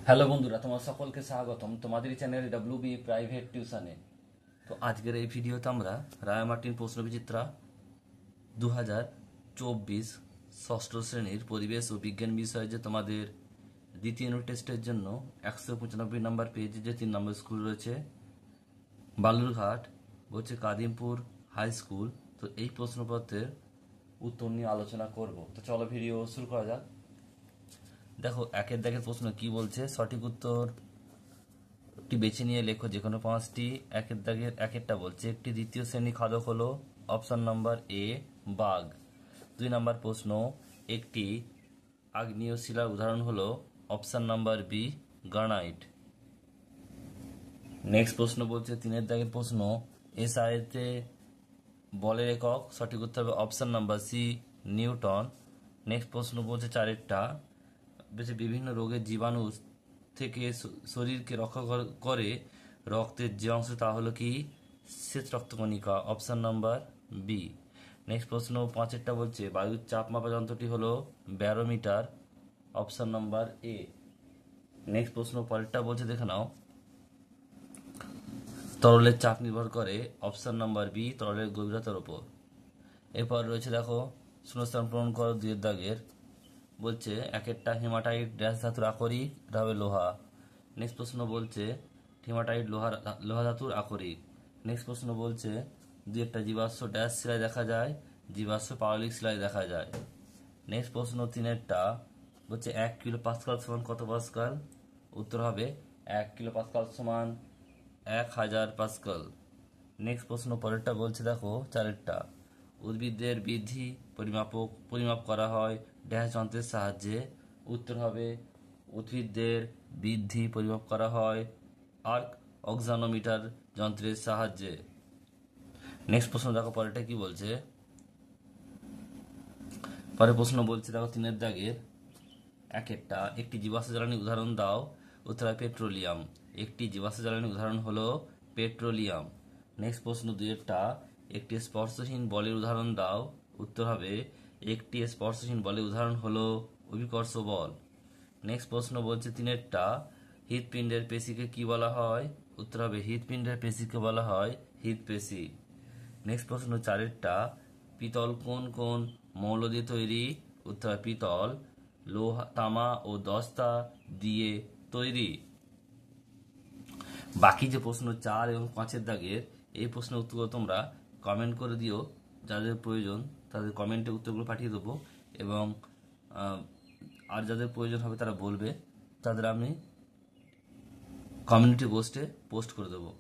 Hello বন্ধুরা, তোমার সকলকে স্বাগতম তোমাদের চ্যানেল ডব্লিউবি প্রাইভেট টিউশনে। তো আজকের এই ভিডিওতে আমরা রায় মার্টিন প্রশ্নবিচিত্রা 2024 ষষ্ঠ শ্রেণীর পরিবেশ ও বিজ্ঞান বিষয়ে যে তোমাদের দ্বিতীয় ইউনিট টেস্টের জন্য 195 নম্বর পেজে যে 3 নম্বর স্কুল রয়েছে বালুরঘাট হচ্ছে কাদিমপুর হাই স্কুল, তো এই প্রশ্নপত্রের উত্তর নিয়ে আলোচনা করব। তো চলো ভিডিও শুরু করা যাক। দেখো, একের দাগের প্রশ্ন কি বলছে, সঠিক উত্তরটি বেছে নিয়ে লেখো যে কোনো 5টি। একের দাগের একেরটা বলছে একটি দ্বিতীয় শ্রেণী খাদক হলো অপশন নাম্বার এ বাঘ। 2 নম্বর প্রশ্ন, একটি আগ্নেয় শিলার উদাহরণ হলো option number B granite. Next প্রশ্ন বলছে 3 দাগের প্রশ্ন, এসআইতে বলের একক, সঠিক উত্তর হবে option number C Newton. Next প্রশ্ন বলছে 4টা বেশি বিভিন্ন রোগের জীবাণু থেকে শরীরকে রক্ষা করে রক্তের যে অংশ তা হলো কি শ্বেত রক্তকণিকা, অপশন নাম্বার বি। নেক্সট প্রশ্ন 5টা বলছে বায়ুর চাপ মাপা যন্ত্রটি হলো barometer, option number A. Next প্রশ্ন পরেরটা বলছে দেখে নাও, তরলের চাপ নির্ভর করে অপশন নাম্বার বি তরলের গভীরতার উপর। এরপর রয়েছে দেখো শূন্যস্থান পূরণ করো 2 দাগের বলছে একেরটা হেমাটাইট ড্যাশ ধাতুর আকরিক, এটা হবে লোহা। নেক্সট প্রশ্ন বলছে হেমাটাইট লোহা ধাতুর আকরিক। নেক্সট প্রশ্ন বলছে 2 জীবাশ্ম ড্যাশ শিলায় দেখা যায়, জীবাশ্ম পাললিক শিলায় দেখা যায়। নেক্সট প্রশ্ন 3টা বলছে 1 কিলো পাস্কাল সমান কত পাস্কাল, উত্তর হবে 1 কিলো পাস্কাল সমান 1000 পাস্কাল। নেক্সট প্রশ্ন পরেরটা বলছে দেখো 4টা উদ্ভিদের বৃদ্ধি পরিমাপ করা হয় ড্যাশ যন্ত্রের সাহায্যে, উত্তর হবে উদ্ভিদের বৃদ্ধি পরিমাপ করা হয় আর্ক অক্সানোমিটার যন্ত্রের সাহায্যে। নেক্সট প্রশ্ন দেখো পরেরটা কি বলছে, পরের প্রশ্ন বলছে দেখো 3 দাগের একেরটা একটি জীবাশ্ম জ্বালানির উদাহরণ দাও, উত্তর হবে পেট্রোলিয়াম। একটি জীবাশ্ম জ্বালানির উদাহরণ হলো পেট্রোলিয়াম। নেক্সট প্রশ্ন 2টা একটি স্পর্শহীন বলের উদাহরণ দাও, উত্তর হবে একটি স্পর্শহীন বলের উদাহরণ হলো অভিকর্ষ বল। নেক্সট প্রশ্ন বলছে 3টা হৃৎপিণ্ডের পেশিকে কি বলা হয়, উত্তর হবে হৃৎপিণ্ডের পেশিকে বলা হয় হৃৎপেশি। নেক্সট প্রশ্ন 4টা পিতল কোন কোন মৌল দিয়ে তৈরি, উত্তর হবে পিতল লোহা তামা ও দস্তা দিয়ে তৈরি। বাকি যে প্রশ্ন 4 এবং 5 দাগের এই প্রশ্নের উত্তরগুলো তোমরা কমেন্ট করে দিও, যাদের প্রয়োজন তাদের কমেন্টে উত্তরগুলো পাঠিয়ে দেবো, এবং আর যাদের প্রয়োজন হবে তারা বলবে, তাদের আমি কমিউনিটি পোস্টে পোস্ট করে দেবো।